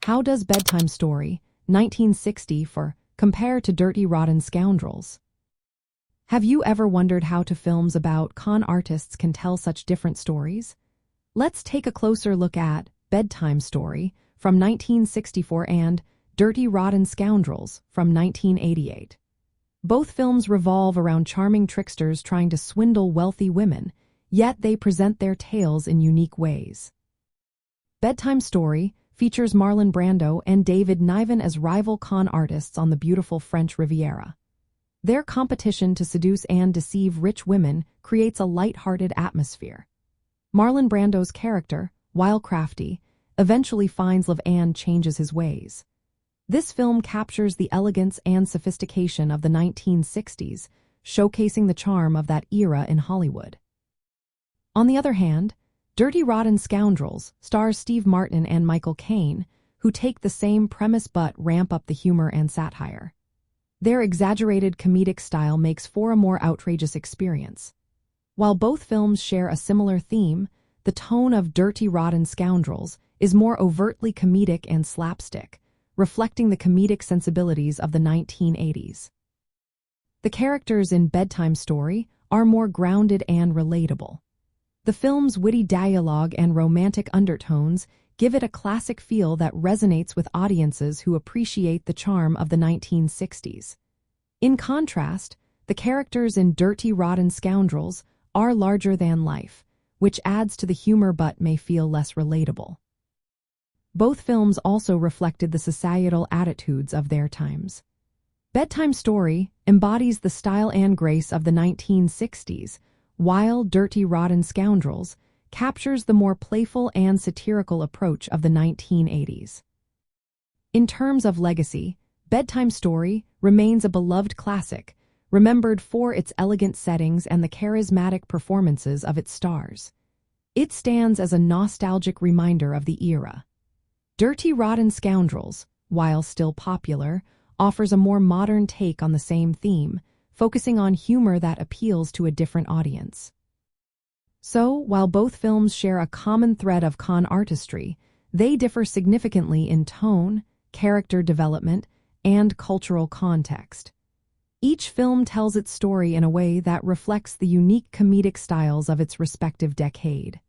How Does Bedtime Story, 1960 for Compare to Dirty Rotten Scoundrels. Have you ever wondered how films about con artists can tell such different stories? Let's take a closer look at Bedtime Story from 1964 and Dirty Rotten Scoundrels from 1988. Both films revolve around charming tricksters trying to swindle wealthy women, yet they present their tales in unique ways. Bedtime Story features Marlon Brando and Niven as rival con artists on the beautiful French Riviera. Their competition to seduce and deceive rich women creates a light-hearted atmosphere. Marlon Brando's character, while crafty, eventually finds love and changes his ways. This film captures the elegance and sophistication of the 1960s, showcasing the charm of that era in Hollywood. On the other hand, Dirty Rotten Scoundrels stars Steve Martin and Caine, who take the same premise but ramp up the humor and satire. Their exaggerated comedic style makes for a more outrageous experience. While both films share a similar theme, the tone of Dirty Rotten Scoundrels is more overtly comedic and slapstick, reflecting the comedic sensibilities of the 1980s. The characters in Bedtime Story are more grounded and relatable. The film's witty dialogue and romantic undertones give it a classic feel that resonates with audiences who appreciate the charm of the 1960s. In contrast, the characters in Dirty Rotten Scoundrels are larger than life, which adds to the humor but may feel less relatable. Both films also reflected the societal attitudes of their times. Bedtime Story embodies the style and grace of the 1960s, while Dirty Rotten Scoundrels captures the more playful and satirical approach of the 1980s. In terms of legacy, Bedtime Story remains a beloved classic, remembered for its elegant settings and the charismatic performances of its stars. It stands as a nostalgic reminder of the era. Dirty Rotten Scoundrels, while still popular, offers a more modern take on the same theme, focusing on humor that appeals to a different audience. So, while both films share a common thread of con artistry, they differ significantly in tone, character development, and cultural context. Each film tells its story in a way that reflects the unique comedic styles of its respective decade.